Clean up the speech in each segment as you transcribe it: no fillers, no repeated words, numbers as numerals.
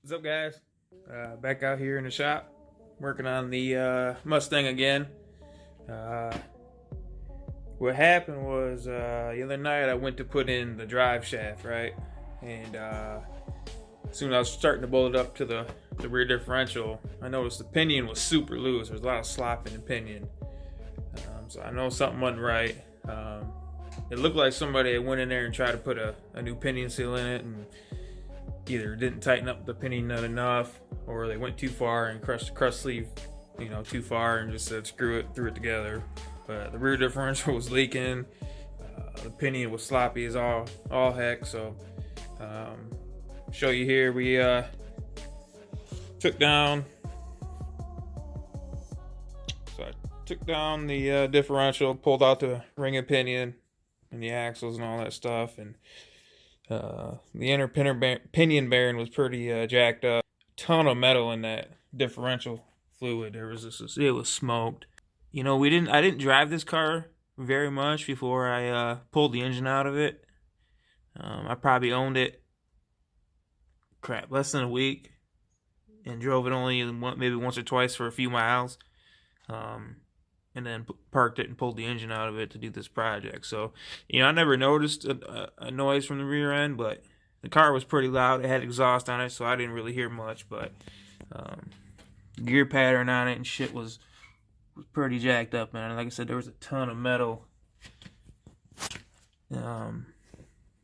What's up, guys? Back out here in the shop, working on the Mustang again. Uh, what happened was the other night I went to put in the drive shaft, right? And as soon as I was starting to bolt it up to the rear differential, I noticed the pinion was super loose. There was a lot of slop in the pinion. So I know something wasn't right. It looked like somebody went in there and tried to put a new pinion seal in it, and either didn't tighten up the pinion nut enough, or they went too far and crushed the cross sleeve, too far, and just said screw it, threw it together. But the rear differential was leaking. The pinion was sloppy as all heck. So show you here, we took down. So I took down the differential, pulled out the ring and pinion and the axles and all that stuff, and the inner pinion bearing was pretty jacked up. Ton of metal in that differential fluid. There was it was smoked. I didn't drive this car very much before I pulled the engine out of it. I probably owned it less than a week, and drove it only maybe once or twice for a few miles. And then parked it and pulled the engine out of it to do this project. So, I never noticed a noise from the rear end, but the car was pretty loud. It had exhaust on it, so I didn't really hear much. But gear pattern on it and shit was pretty jacked up, man. Like I said, there was a ton of metal in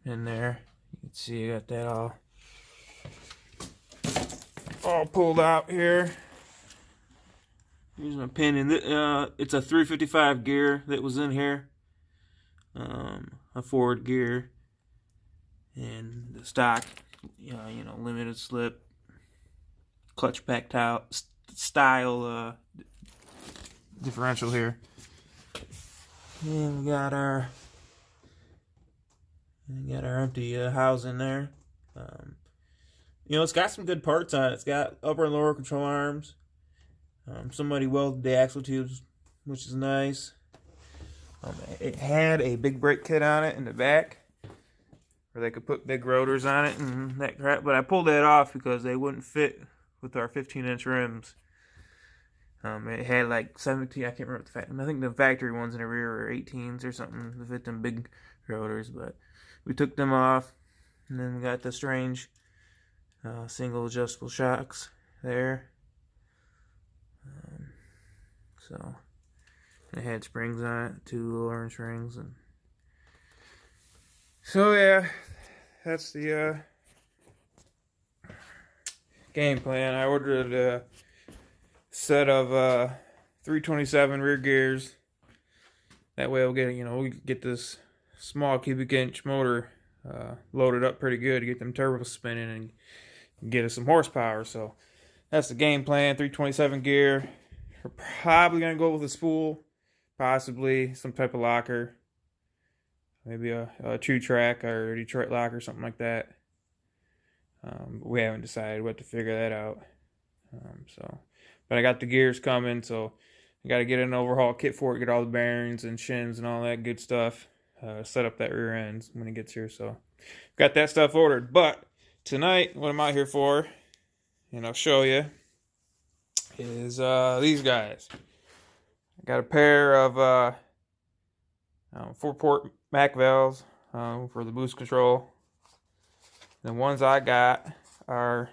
there. You can see I got that all pulled out here. Here's my pinion. It's a 355 gear that was in here. A forward gear. And the stock, limited slip, clutch packed out style differential here. And we got our empty housing there. It's got some good parts on it. It's got upper and lower control arms. Somebody welded the axle tubes, which is nice. It had a big brake kit on it in the back, where they could put big rotors on it and that crap. But I pulled that off because they wouldn't fit with our 15-inch rims. It had like 17. I can't remember the factory. I think the factory ones in the rear were 18s or something to fit them big rotors. But we took them off, and then we got the strange single adjustable shocks there. So it had springs on it, 2 little orange rings, and so yeah, that's the game plan. I ordered a set of 327 rear gears. That way we get this small cubic inch motor loaded up pretty good to get them turbos spinning and get us some horsepower. So that's the game plan. 327 gear. We're probably going to go with a spool, possibly some type of locker, maybe a true track or a Detroit lock or something like that. We haven't decided what to figure that out. But I got the gears coming, so I got to get an overhaul kit for it, get all the bearings and shins and all that good stuff, set up that rear end when it gets here. So got that stuff ordered. But tonight, what I'm out here for, and I'll show you, is these guys. I got a pair of 4-port Mac valves for the boost control. The ones I got are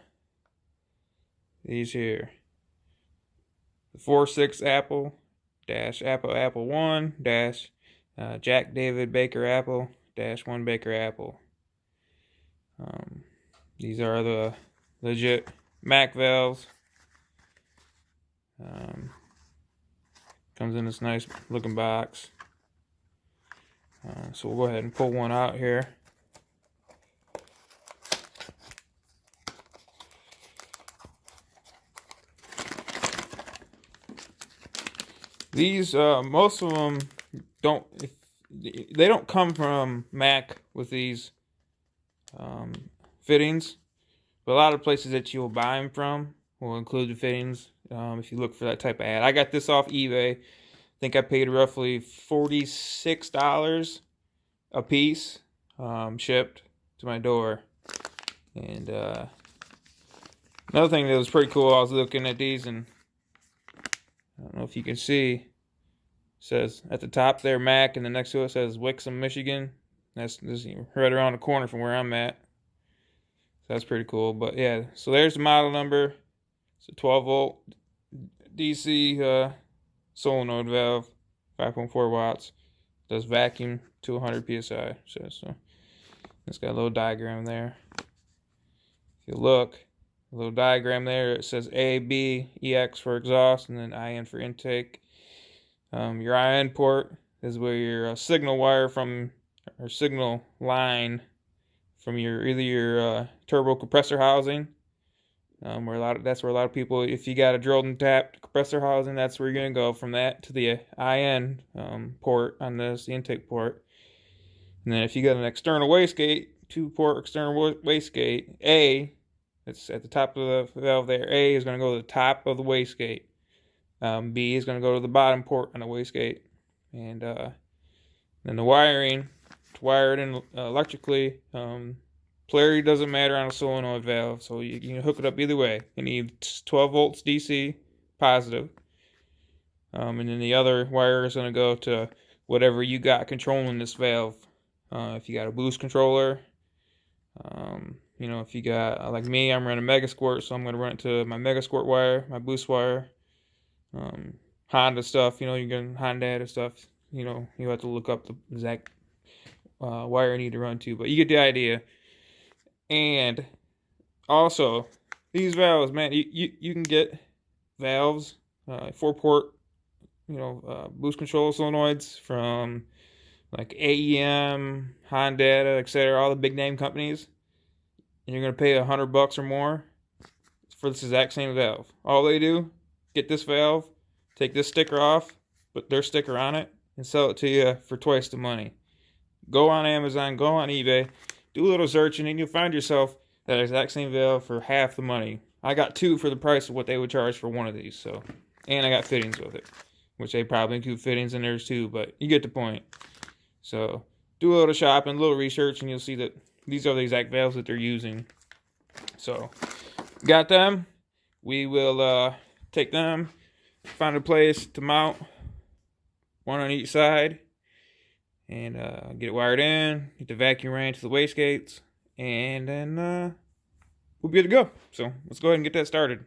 these here. The 4-6 Apple dash Apple 1 dash Jack David Baker Apple dash 1 Baker Apple. These are the legit Mac valves. Comes in this nice looking box. So we'll go ahead and pull one out here. These most of them they don't come from Mac with these fittings, but a lot of places that you'll buy them from will include the fittings. If you look for that type of ad. I got this off eBay. I think I paid roughly $46 a piece, shipped to my door. And Another thing that was pretty cool, I was looking at these, and I don't know if you can see, it says at the top there Mac, and the next to it says Wixom, Michigan. That's right around the corner from where I'm at. So that's pretty cool. But yeah, so there's the model number. It's a 12 volt DC solenoid valve, 5.4 watts. Does vacuum to 100 psi. So it's got a little diagram there. If you look, a little diagram there, it says A, B, EX for exhaust, and then IN for intake. Your IN port is where your signal wire from, or signal line from either your turbo compressor housing. That's where a lot of people, if you got a drilled and tapped compressor housing, that's where you're gonna go from that to the IN port on this, the intake port. And then if you got an external wastegate, 2-port external wastegate, A, it's at the top of the valve there. A is gonna go to the top of the wastegate. B is gonna go to the bottom port on the wastegate, and then the wiring to wire it in electrically. Polarity doesn't matter on a solenoid valve, so you can hook it up either way. You need 12 volts DC positive, and then the other wire is going to go to whatever you got controlling this valve. If you got a boost controller, if you got, like me, I'm running megasquirt, so I'm going to run it to my megasquirt wire, my boost wire. Honda stuff, you can Honda stuff. You have to look up the exact wire you need to run to, but you get the idea. And also, these valves, man, you can get valves, 4-port, boost control solenoids from like AEM, Honda, etc., all the big name companies, and you're gonna pay $100 or more for this exact same valve. All they do, get this valve, take this sticker off, put their sticker on it, and sell it to you for twice the money. Go on Amazon, go on eBay. Do a little searching, and you'll find yourself that exact same valve for half the money. I got 2 for the price of what they would charge for one of these. So, and I got fittings with it, which they probably include fittings in theirs too. But you get the point. So, do a little shopping, a little research, and you'll see that these are the exact valves that they're using. So, got them. We will take them, find a place to mount, one on each side. And get it wired in, get the vacuum ran to the wastegates, and then we'll be good to go. So let's go ahead and get that started.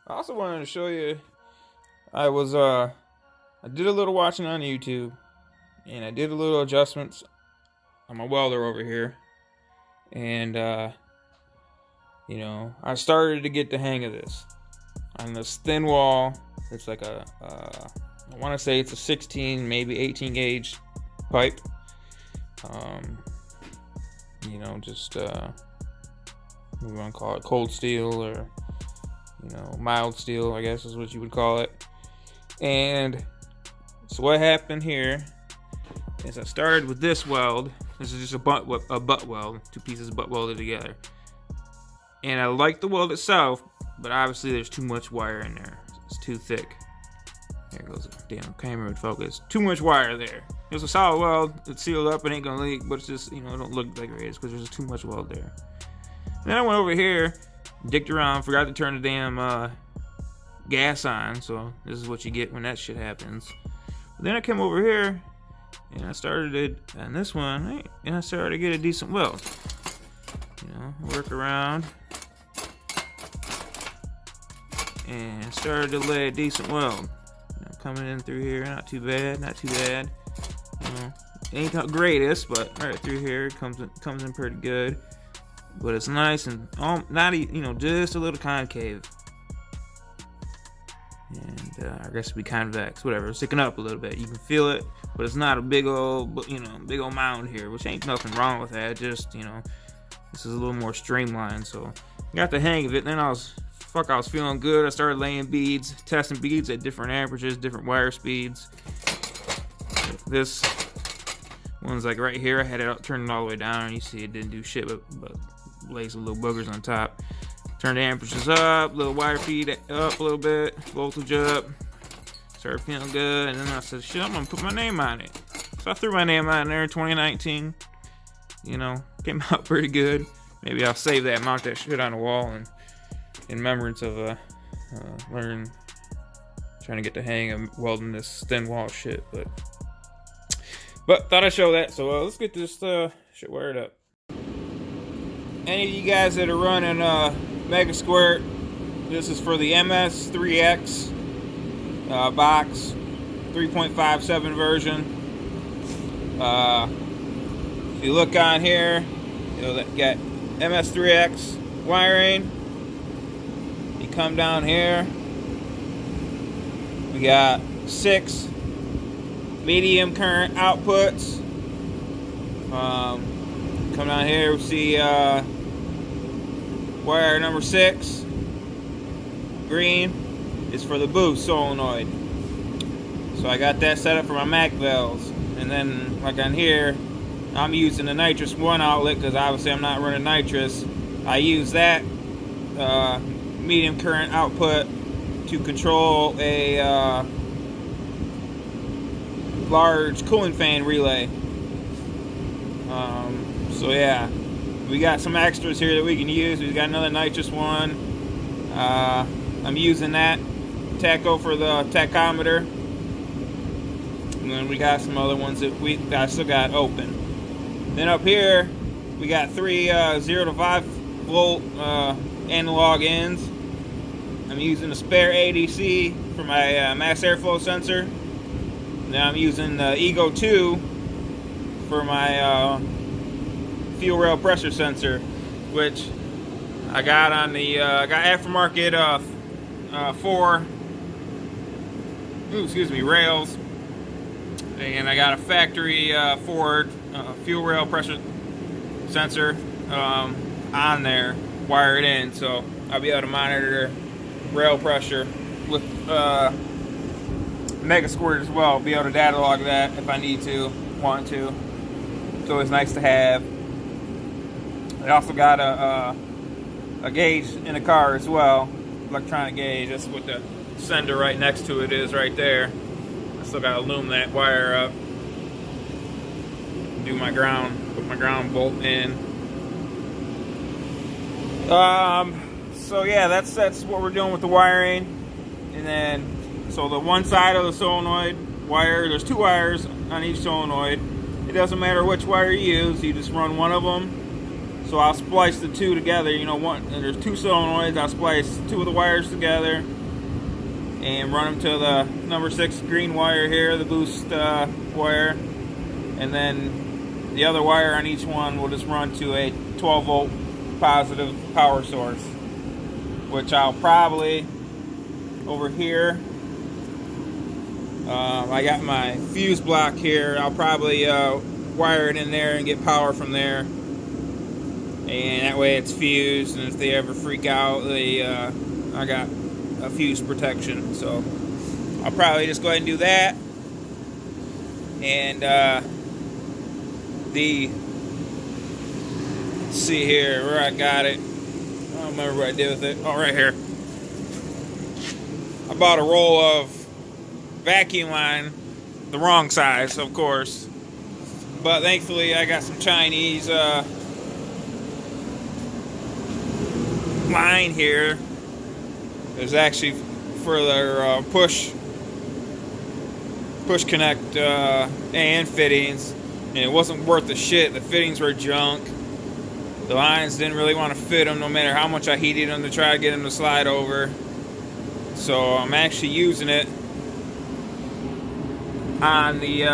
I also wanted to show you, I did a little watching on YouTube, and I did a little adjustments on my welder over here, and you know, I started to get the hang of this. On this thin wall, it's like a, I want to say it's a 16, maybe 18 gauge pipe. You know, just, we want to call it cold steel, or, you know, mild steel, I guess is what you would call it. And so what happened here is I started with this weld. This is just a butt weld, two pieces of butt welded together. And I like the weld itself, but obviously there's too much wire in there. It's too thick. There goes the damn camera would focus. Too much wire there. It's a solid weld. It's sealed up. It ain't gonna leak, but it's just, you know, it don't look like it is because there's just too much weld there. And then I went over here, dicked around, forgot to turn the damn gas on. So this is what you get when that shit happens. But then I came over here and I started it on this one, and I started to get a decent weld. You know, work around and started to lay a decent weld. You know, coming in through here, not too bad, not too bad. You know, ain't the greatest, but right through here it comes in pretty good. But it's nice and not, you know, just a little concave. And I guess it'd be convex, whatever. It's sticking up a little bit. You can feel it, but it's not a big old, you know, big old mound here, which ain't nothing wrong with that. Just, you know, this is a little more streamlined. So I got the hang of it. Then I was feeling good. I started laying beads, testing beads at different amperages, different wire speeds. This one's like right here. I had it turned all the way down, and you see it didn't do shit, but lays some little boogers on top. Turn the amperages up, little wire feed up a little bit, voltage up. Started feeling good, and then I said, shit, I'm gonna put my name on it. So I threw my name on there in 2019. You know, came out pretty good. Maybe I'll save that, mount that shit on the wall, and in remembrance of trying to get the hang of welding this thin wall shit. But thought I'd show that. So let's get this shit wired up. Any of you guys that are running megasquirt, this is for the MS3X box 3.57 version. If you look on here, you know, that got MS3X wiring. You come down here, we got 6 medium current outputs. Come down here, we see wire number 6, green, is for the boost solenoid. So I got that set up for my Mac valves. And then, like on here, I'm using the nitrous 1 outlet because obviously I'm not running nitrous. I use that medium current output to control a large cooling fan relay. So yeah, we got some extras here that we can use. We've got another nitrous one. I'm using that tacho for the tachometer, and then we got some other ones that I still got open. Then up here we got 3 0 to 5 volt analog ends. I'm using a spare ADC for my mass airflow sensor. Now I'm using the Ego 2 for my fuel rail pressure sensor, which I got on the got aftermarket rails, and I got a factory Ford fuel rail pressure sensor on there wired in, so I'll be able to monitor rail pressure with megasquirt as well. Be able to data log that if I need to, want to. It's always nice to have. I also got a gauge in the car as well, electronic gauge. That's what the sender right next to it is right there. I still got to loom that wire up, do my ground, put my ground bolt in. So yeah, that's what we're doing with the wiring. And then, so the one side of the solenoid wire, there's 2 wires on each solenoid. It doesn't matter which wire you use, you just run one of them. So I'll splice the 2 together, you know, there's 2 solenoids, I'll splice 2 of the wires together and run them to the number 6 green wire here, the boost wire, and then the other wire on each one will just run to a 12 volt positive power source, which I'll probably over here. I got my fuse block here. I'll probably wire it in there and get power from there, and that way it's fused. And if they ever freak out, I got a fuse protection. So I'll probably just go ahead and do that. And let's see here where I got it. I don't remember what I did with it. Oh, right here. I bought a roll of vacuum line, the wrong size, of course. But thankfully, I got some Chinese line here. It's actually for their push connect and fittings, and it wasn't worth the shit. The fittings were junk. The lines didn't really want to fit them, no matter how much I heated them to try to get them to slide over. So I'm actually using it on the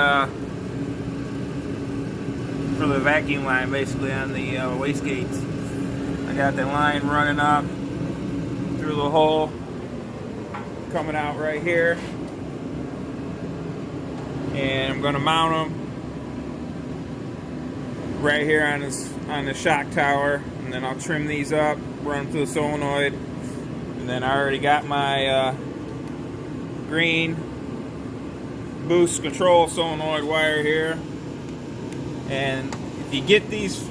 for the vacuum line, basically on the wastegates. I got that line running up through the hole, coming out right here, and I'm going to mount them right here on the shock tower, and then I'll trim these up, run them through the solenoid, and then I already got my green boost control solenoid wire here. And if you get these,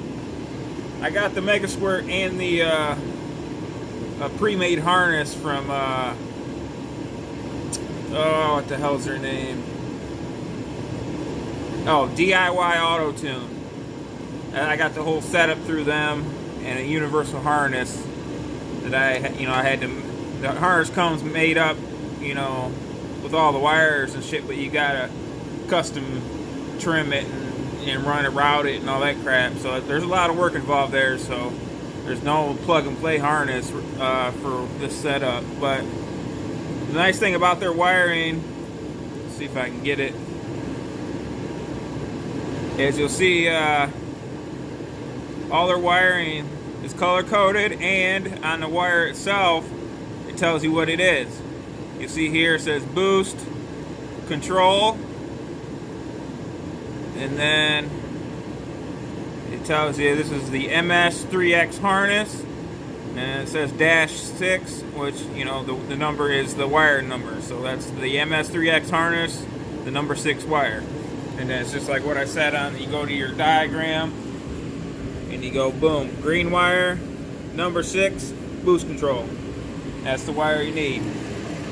I got the megasquirt and the a pre-made harness from oh, what the hell's their name? Oh, DIY Auto Tune. And I got the whole setup through them, and a universal harness that I had to. The harness comes made up, with all the wires and shit, but you gotta custom trim it and run it, route it, and all that crap. So there's a lot of work involved there. So there's no plug and play harness for this setup. But the nice thing about their wiring, let's see if I can get it, is you'll see all their wiring is color coded, and on the wire itself it tells you what it is. You see here it says boost control, and then it tells you this is the MS3X harness, and it says -6, which the number is the wire number. So that's the MS3X harness, the number 6 wire. And then it's just like what I said on, you go to your diagram and you go boom, green wire, number 6, boost control. That's the wire you need.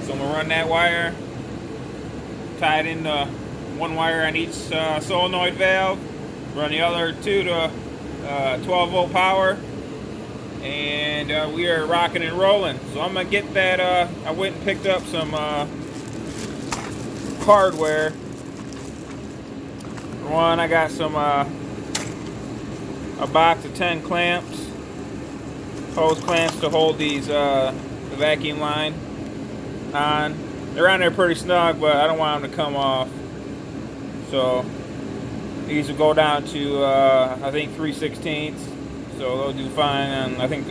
So I'm gonna run that wire, tie it into one wire on each solenoid valve, run the other 2 to 12 volt power, and we are rocking and rolling. So I'm gonna get that, I went and picked up some hardware. For one, I got some a box of 10 clamps, hose clamps to hold these the vacuum line on. They're on there pretty snug, but I don't want them to come off. So these will go down to I think 3/16, so they'll do fine. And I think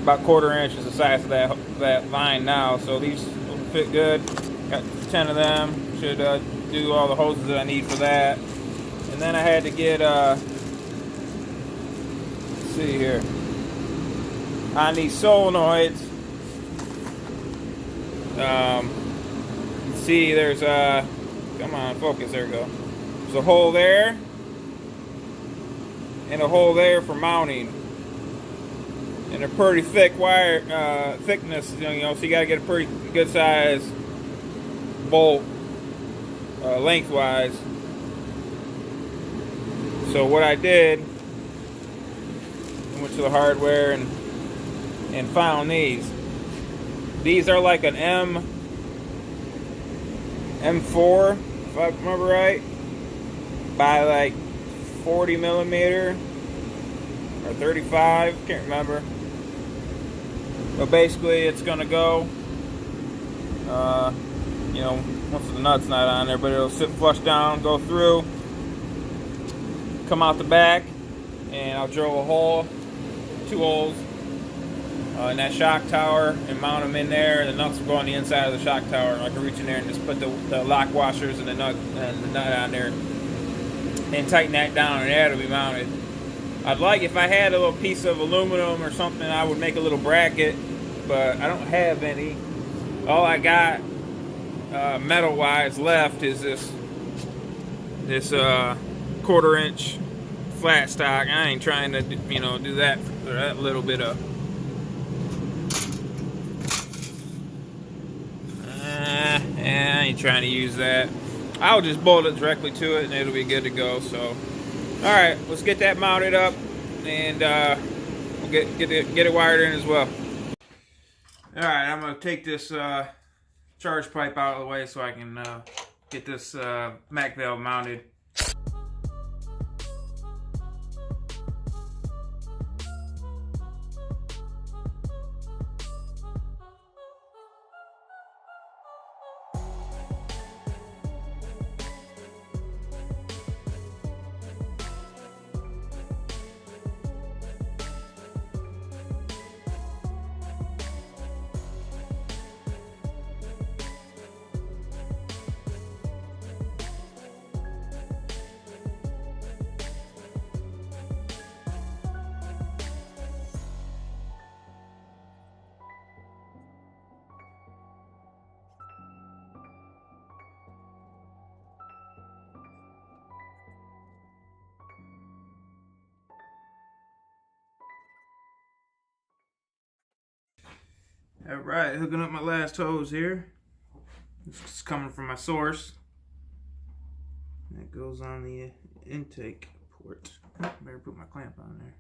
about 1/4 inch is the size of that line now, so these will fit good. Got 10 of them. Should do all the hoses that I need for that. And then I had to get let's see here, on these solenoids. See, there's come on, focus, there we go. There's a hole there and a hole there for mounting, and a pretty thick wire thickness, so you gotta get a pretty good size bolt lengthwise. So what I did, I went to the hardware and found these. These are like an M4, if I remember right, by like 40 millimeter or 35, can't remember. But basically it's gonna go, once the nut's not on there, but it'll sit flush down, go through, come out the back, and I'll drill a hole 2 holes in that shock tower and mount them in there. The nuts will go on the inside of the shock tower, and I can reach in there and just put the lock washers and the nut on there and tighten that down, and that'll be mounted. I'd like, if I had a little piece of aluminum or something, I would make a little bracket, but I don't have any. All I got metal wise left is this 1/4 inch flat stock. I ain't trying to do that for that little bit of I ain't trying to use that. I'll just bolt it directly to it and it'll be good to go. So alright, let's get that mounted up, and we'll get it wired in as well. Alright, I'm going to take this charge pipe out of the way so I can get this Mac valve mounted. Alright, hooking up my last hose here. This is coming from my source. That goes on the intake port. Better put my clamp on there.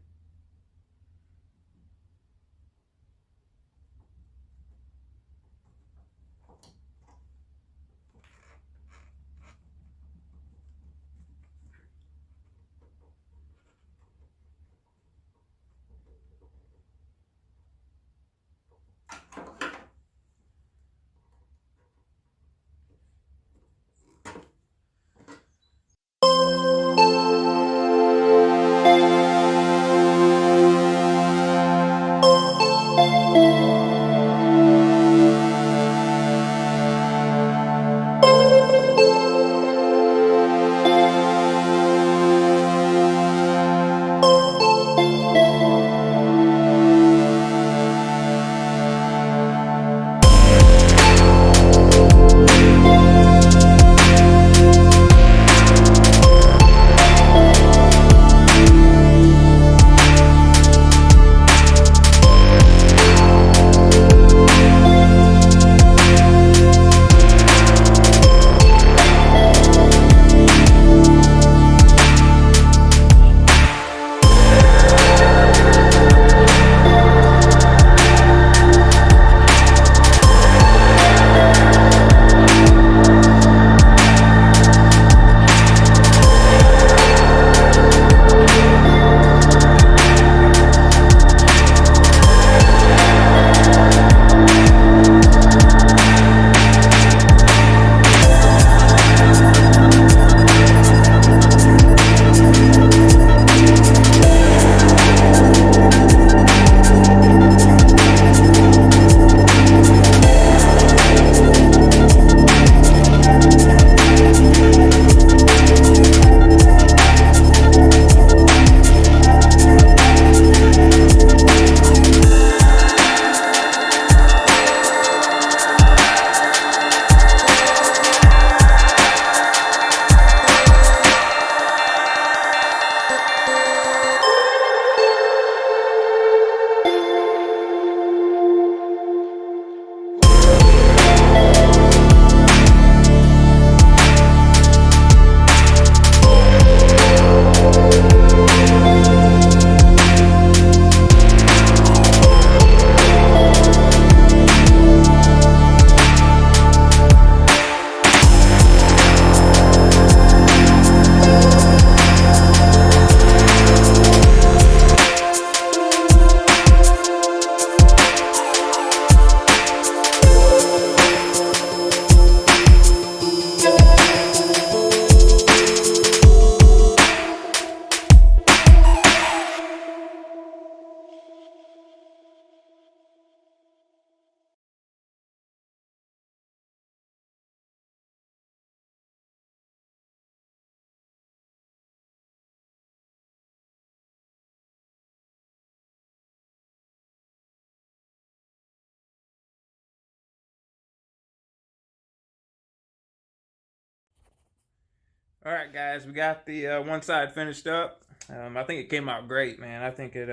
Alright guys, we got the one side finished up. I think it came out great, man. I think it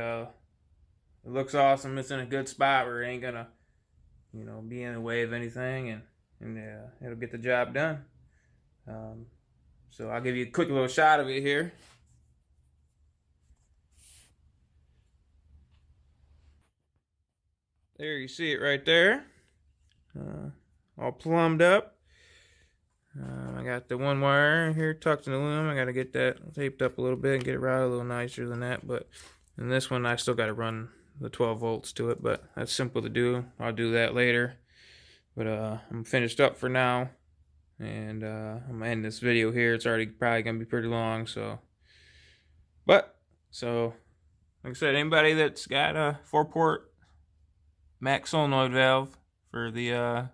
looks awesome. It's in a good spot where it ain't gonna, be in the way of anything, and it'll get the job done. So I'll give you a quick little shot of it here. There, you see it right there. All plumbed up. I got the one wire here tucked in the loom. I got to get that taped up a little bit and get it routed a little nicer than that. But in this one, I still got to run the 12 volts to it, but that's simple to do. I'll do that later. But I'm finished up for now, and I'm gonna end this video here. It's already probably gonna be pretty long, so. But so, like I said, anybody that's got a 4-port max solenoid valve for the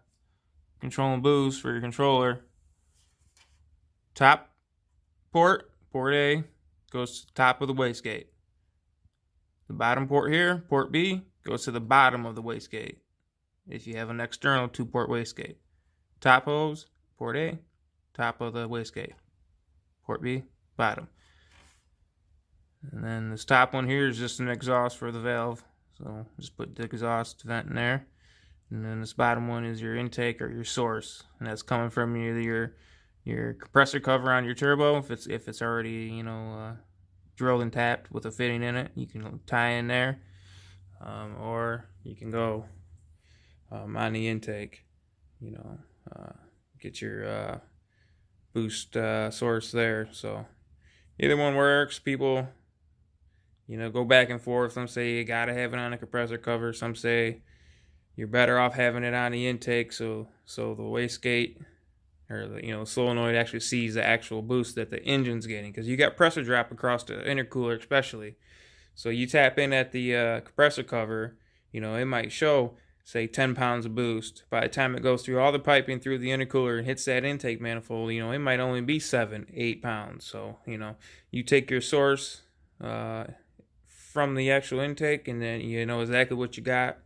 control and boost for your controller. Top port, port A, goes to the top of the wastegate. The bottom port here, port B, goes to the bottom of the wastegate. If you have an external 2-port wastegate. Top hose, port A, top of the wastegate. Port B, bottom. And then this top one here is just an exhaust for the valve. So just put the exhaust vent in there. And then this bottom one is your intake or your source. And that's coming from either your compressor cover on your turbo, if it's already drilled and tapped with a fitting in it, you can tie in there, or you can go on the intake, get your boost source there. So either one works. People go back and forth. Some say you gotta have it on a compressor cover, some say you're better off having it on the intake, so the wastegate or the solenoid actually sees the actual boost that the engine's getting, because you got pressure drop across the intercooler especially. So you tap in at the compressor cover, it might show, say, 10 pounds of boost. By the time it goes through all the piping through the intercooler and hits that intake manifold, it might only be 7-8 pounds. So you take your source from the actual intake, and then you know exactly what you got,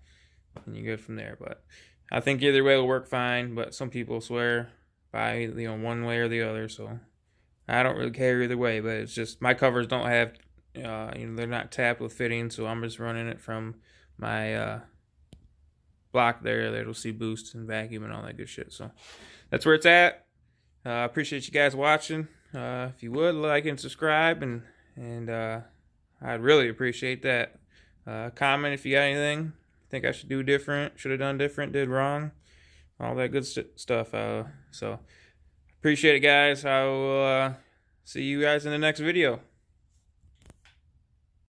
and you're good from there. But I think either way will work fine, but some people swear by one way or the other, so I don't really care either way. But it's just my covers don't have they're not tapped with fittings, so I'm just running it from my block there that'll see boost and vacuum and all that good shit. So that's where it's at. I appreciate you guys watching. If you would like and subscribe, and I'd really appreciate that. Comment if you got anything think I should do different, should have done different, did wrong, all that good stuff. So appreciate it, guys. I will see you guys in the next video.